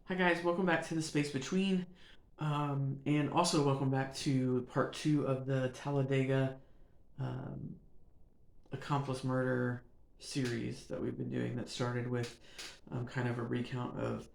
Hi guys, welcome back to the Space Between, and also welcome back to part two of the Talladega um, accomplice murder series that we've been doing. That started with kind of a recount of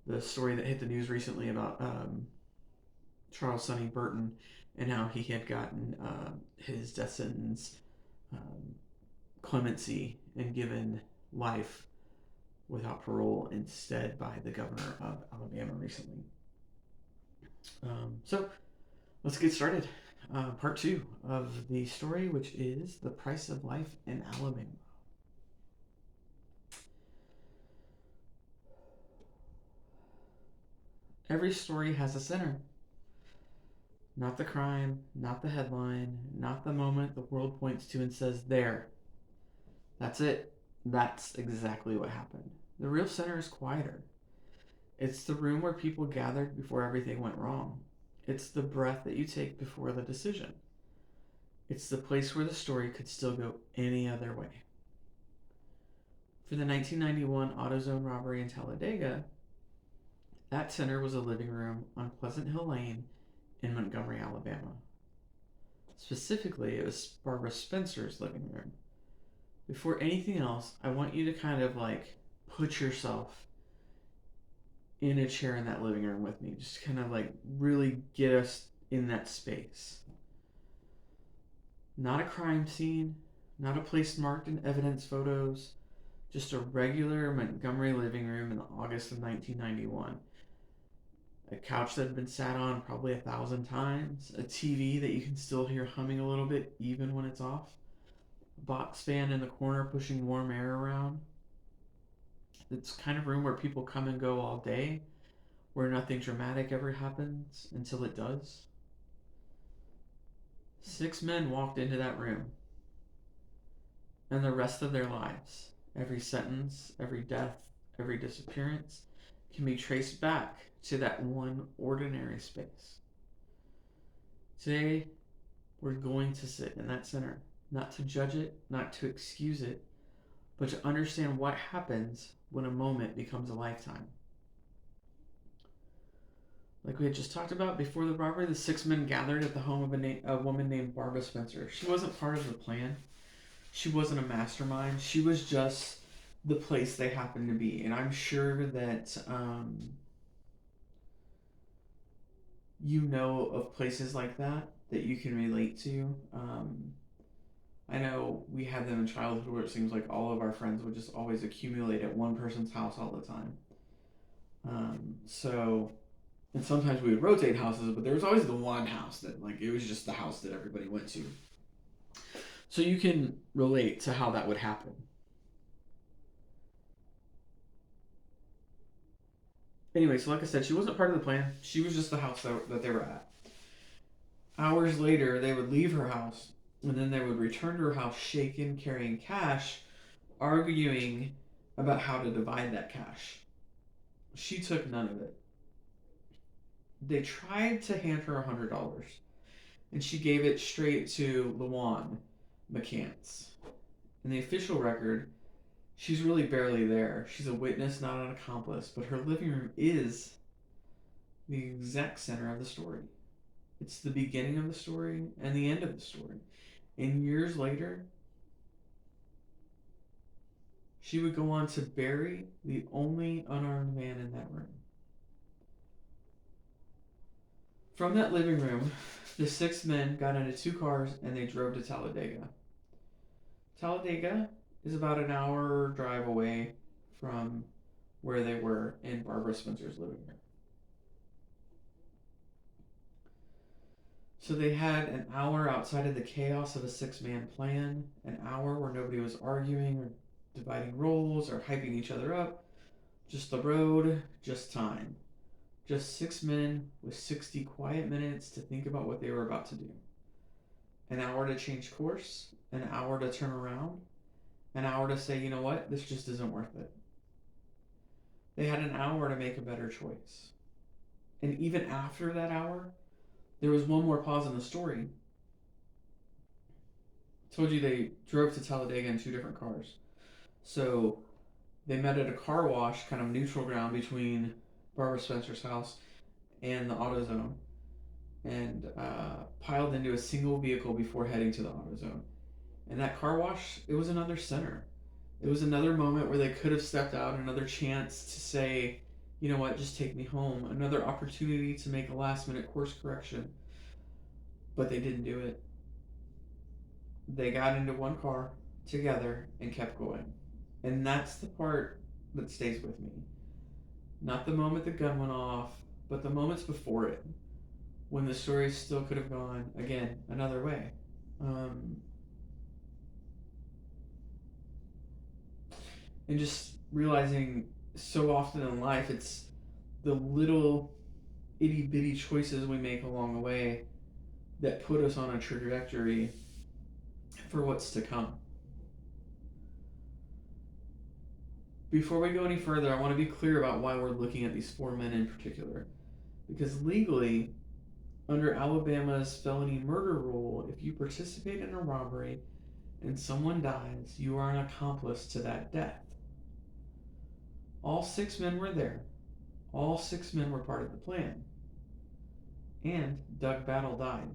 the story that hit the news recently about Charles Sonny Burton and how he had gotten his death sentence um, clemency and given life without parole instead by the governor of Alabama recently. So let's get started. Part two of the story, which is the price of life in Alabama. Every story has a center. Not the crime, not the headline, not the moment the world points to and says, there, that's it. That's exactly what happened. The real center is quieter. It's the room where people gathered before everything went wrong. It's the breath that you take before the decision. It's the place where the story could still go any other way. For the 1991 AutoZone robbery in Talladega, that center was a living room on Pleasant Hill Lane in Montgomery, Alabama. Specifically, it was Barbara Spencer's living room. Before anything else, I want you to kind of like put yourself in a chair in that living room with me. Just kind of like really get us in that space. Not a crime scene, not a place marked in evidence photos, just a regular Montgomery living room in August of 1991. A couch that had been sat on probably 1,000 times, a TV that you can still hear humming a little bit even when it's off, a box fan in the corner pushing warm air around. It's kind of room where people come and go all day, where nothing dramatic ever happens until it does. 6 men walked into that room, and the rest of their lives, every sentence, every death, every disappearance, can be traced back to that one ordinary space. Today, we're going to sit in that center, not to judge it, not to excuse it, but to understand what happens when a moment becomes a lifetime. Like we had just talked about before the robbery, the 6 men gathered at the home of a woman named Barbara Spencer. She wasn't part of the plan. She wasn't a mastermind. She was just the place they happened to be. And I'm sure that you know of places like that you can relate to. I know we had them in childhood where it seems like all of our friends would just always accumulate at one person's house all the time. So, and sometimes we would rotate houses, but there was always the one house that, like, it was just the house that everybody went to. So you can relate to how that would happen. Anyway, so like I said, she wasn't part of the plan. She was just the house that they were at. Hours later, they would leave her house, and then they would return to her house shaken, carrying cash, arguing about how to divide that cash. She took none of it. They tried to hand her $100, and she gave it straight to Lawan McCants. In the official record, she's really barely there. She's a witness, not an accomplice, but her living room is the exact center of the story. It's the beginning of the story and the end of the story. And years later, she would go on to bury the only unarmed man in that room. From that living room, the 6 men got into 2 cars and they drove to Talladega. Talladega is about an hour drive away from where they were in Barbara Spencer's living room. So they had an hour outside of the chaos of a 6 man plan, an hour where nobody was arguing or dividing roles or hyping each other up. Just the road, just time. Just 6 men with 60 quiet minutes to think about what they were about to do. An hour to change course, an hour to turn around, an hour to say, you know what, this just isn't worth it. They had an hour to make a better choice. And even after that hour, there was one more pause in the story. I told you they drove to Talladega in 2 different cars. So they met at a car wash, kind of neutral ground between Barbara Spencer's house and the AutoZone, and piled into a single vehicle before heading to the AutoZone. And that car wash, it was another center. It was another moment where they could have stepped out, another chance to say, you know what, just take me home, another opportunity to make a last minute course correction. But they didn't do it. They got into one car together and kept going. And that's the part that stays with me. Not the moment the gun went off, but the moments before it, when the story still could have gone, again, another way. And just realizing so often in life, it's the little itty bitty choices we make along the way that put us on a trajectory for what's to come. Before we go any further, I want to be clear about why we're looking at these 4 men in particular. Because legally, under Alabama's felony murder rule, if you participate in a robbery and someone dies, you are an accomplice to that death. All 6 men were there. All 6 men were part of the plan. And Doug Battle died.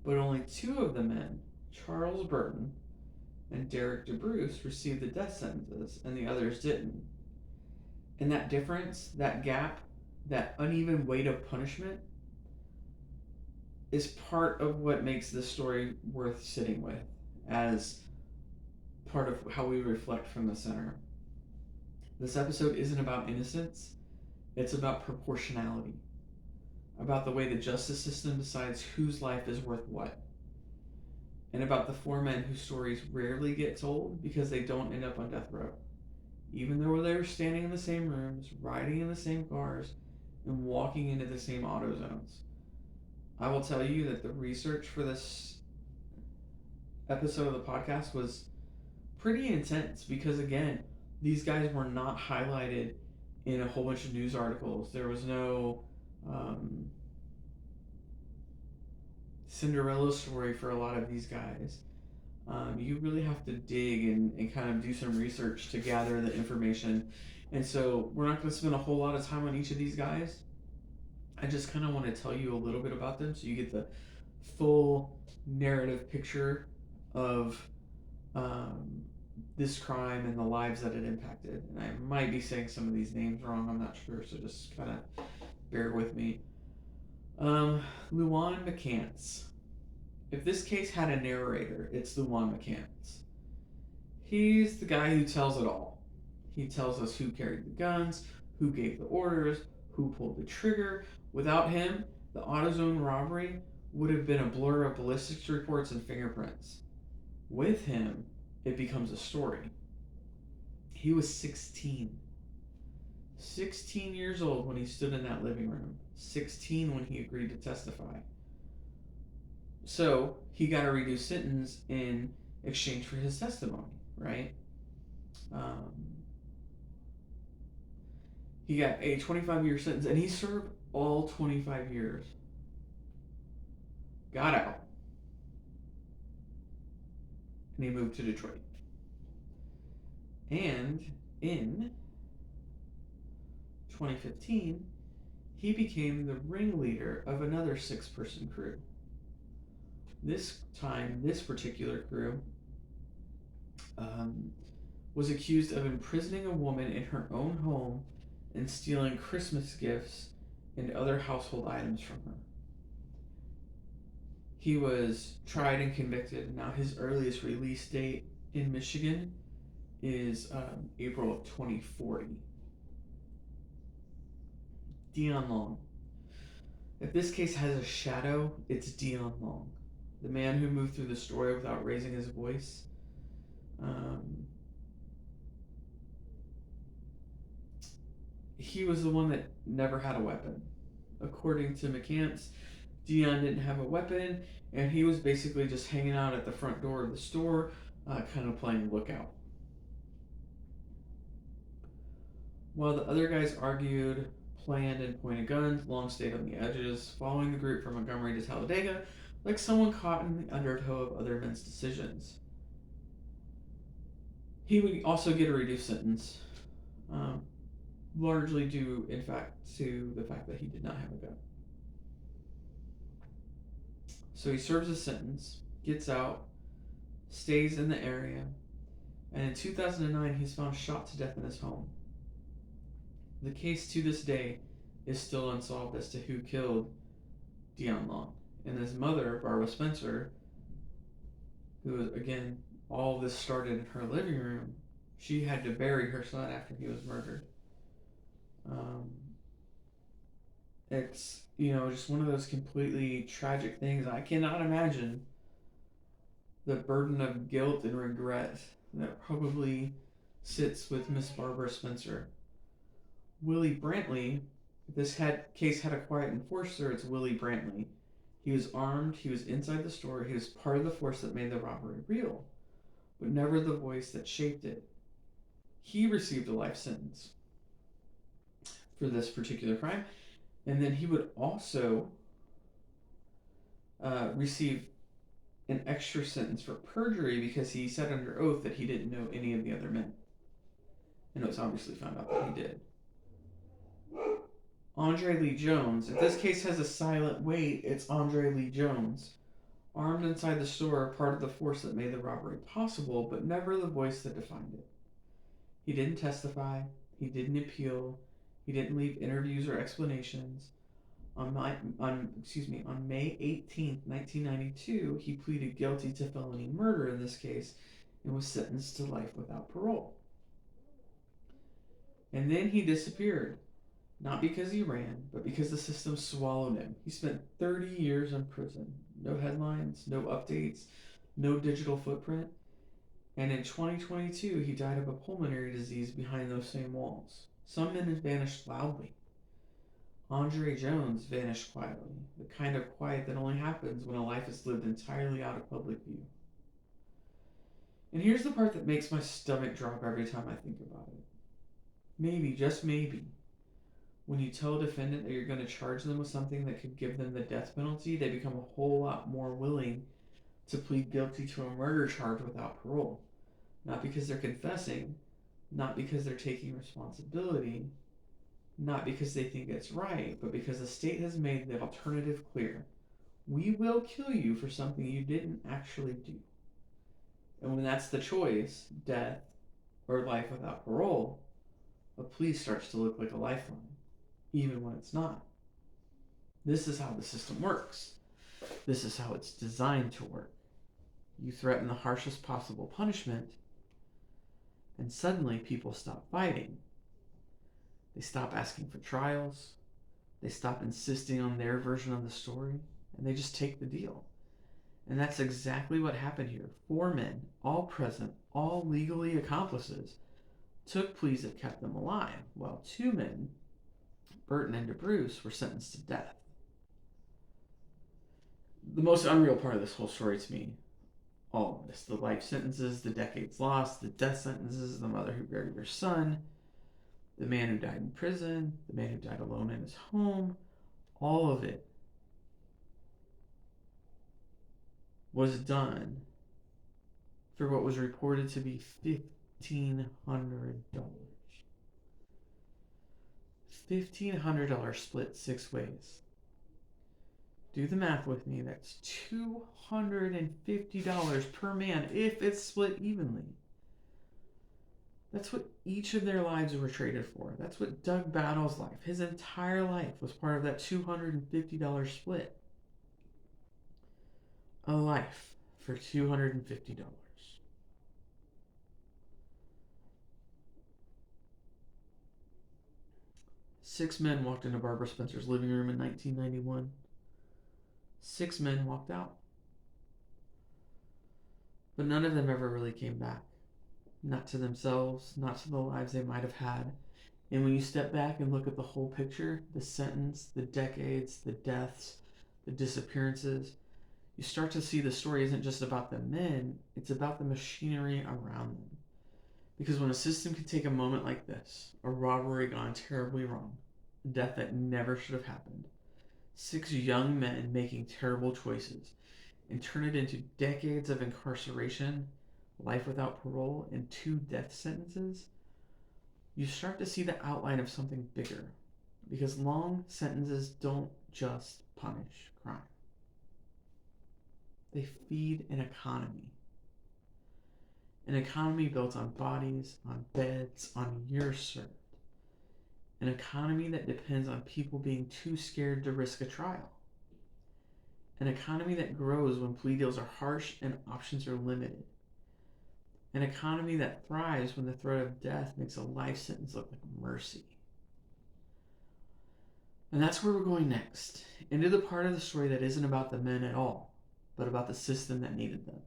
But only 2 of the men, Charles Burton and Derek DeBruce, received the death sentences, and the others didn't. And that difference, that gap, that uneven weight of punishment is part of what makes this story worth sitting with as part of how we reflect from the center. This episode isn't about innocence, it's about proportionality, about the way the justice system decides whose life is worth what, and about the 4 men whose stories rarely get told because they don't end up on death row, even though they were standing in the same rooms, riding in the same cars, and walking into the same auto zones. I will tell you that the research for this episode of the podcast was pretty intense because, again, these guys were not highlighted in a whole bunch of news articles. There was no Cinderella story for a lot of these guys. You really have to dig and kind of do some research to gather the information. And so we're not going to spend a whole lot of time on each of these guys. I just kind of want to tell you a little bit about them so you get the full narrative picture of this crime and the lives that it impacted. And I might be saying some of these names wrong, I'm not sure, so just kind of bear with me. Luan McCants. If this case had a narrator, it's Luan McCants. He's the guy who tells it all. He tells us who carried the guns, who gave the orders, who pulled the trigger. Without him, the AutoZone robbery would have been a blur of ballistics reports and fingerprints. With him, it becomes a story. He was 16. 16 years old when he stood in that living room. 16 when he agreed to testify. So he got a reduced sentence in exchange for his testimony, right? He got a 25-year sentence, and he served all 25 years. Got out. And he moved to Detroit. And in 2015, he became the ringleader of another 6-person crew. This time, this particular crew was accused of imprisoning a woman in her own home and stealing Christmas gifts and other household items from her. He was tried and convicted. Now his earliest release date in Michigan is April of 2040. Dion Long. If this case has a shadow, it's Dion Long, the man who moved through the story without raising his voice. He was the one that never had a weapon. According to McCants, Dion didn't have a weapon, and he was basically just hanging out at the front door of the store, kind of playing lookout. While the other guys argued, planned, and pointed guns, Long stayed on the edges, following the group from Montgomery to Talladega, like someone caught in the undertow of other men's decisions. He would also get a reduced sentence. largely due, in fact, to the fact that he did not have a gun. So he serves his sentence, gets out, stays in the area, and in 2009 he's found shot to death in his home. The case to this day is still unsolved as to who killed Dion Long. And his mother, Barbara Spencer, who, again, all this started in her living room, she had to bury her son after he was murdered. It's, just one of those completely tragic things. I cannot imagine the burden of guilt and regret that probably sits with Miss Barbara Spencer. Willie Brantley, if this case had a quiet enforcer, it's Willie Brantley. He was armed, he was inside the store, he was part of the force that made the robbery real, but never the voice that shaped it. He received a life sentence for this particular crime, and then he would also receive an extra sentence for perjury because he said under oath that he didn't know any of the other men. And it was obviously found out that he did. Andre Lee Jones. If this case has a silent weight, it's Andre Lee Jones. Armed inside the store, part of the force that made the robbery possible, but never the voice that defined it. He didn't testify. He didn't appeal. He didn't leave interviews or explanations. On May 18th, 1992, he pleaded guilty to felony murder in this case and was sentenced to life without parole. And then he disappeared. Not because he ran, but because the system swallowed him. He spent 30 years in prison. No headlines, no updates, no digital footprint. And in 2022, he died of a pulmonary disease behind those same walls. Some men have vanished loudly. Andre Jones vanished quietly, the kind of quiet that only happens when a life is lived entirely out of public view. And here's the part that makes my stomach drop every time I think about it. Maybe, just maybe, when you tell a defendant that you're going to charge them with something that could give them the death penalty, they become a whole lot more willing to plead guilty to a murder charge without parole. Not because they're confessing, not because they're taking responsibility, not because they think it's right, but because the state has made the alternative clear. We will kill you for something you didn't actually do. And when that's the choice, death or life without parole, a plea starts to look like a lifeline, even when it's not. This is how the system works. This is how it's designed to work. You threaten the harshest possible punishment, and suddenly people stop fighting. They stop asking for trials. They stop insisting on their version of the story, and they just take the deal. And that's exactly what happened here. 4 men, all present, all legally accomplices, took pleas that kept them alive, while 2 men, Burton and DeBruce, were sentenced to death. The most unreal part of this whole story to me, all of this, the life sentences, the decades lost, the death sentences, the mother who buried her son, the man who died in prison, the man who died alone in his home, all of it was done for what was reported to be $1,500. $1,500 split 6 ways. Do the math with me. That's $250 per man if it's split evenly. That's what each of their lives were traded for. That's what Doug Battle's life, his entire life, was part of that $250 split. A life for $250. Six men walked into Barbara Spencer's living room in 1991. 6 men walked out. But none of them ever really came back. Not to themselves, not to the lives they might have had. And when you step back and look at the whole picture, the sentence, the decades, the deaths, the disappearances, you start to see the story isn't just about the men, it's about the machinery around them. Because when a system can take a moment like this, a robbery gone terribly wrong, a death that never should have happened, 6 young men making terrible choices, and turn it into decades of incarceration, life without parole, and 2 death sentences, you start to see the outline of something bigger, because long sentences don't just punish crime. They feed an economy built on bodies, on beds, on years served, an economy that depends on people being too scared to risk a trial, an economy that grows when plea deals are harsh and options are limited, an economy that thrives when the threat of death makes a life sentence look like mercy. And that's where we're going next, into the part of the story that isn't about the men at all, but about the system that needed them.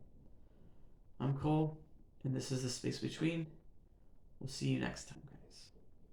I'm Cole, and this is The Space Between. We'll see you next time.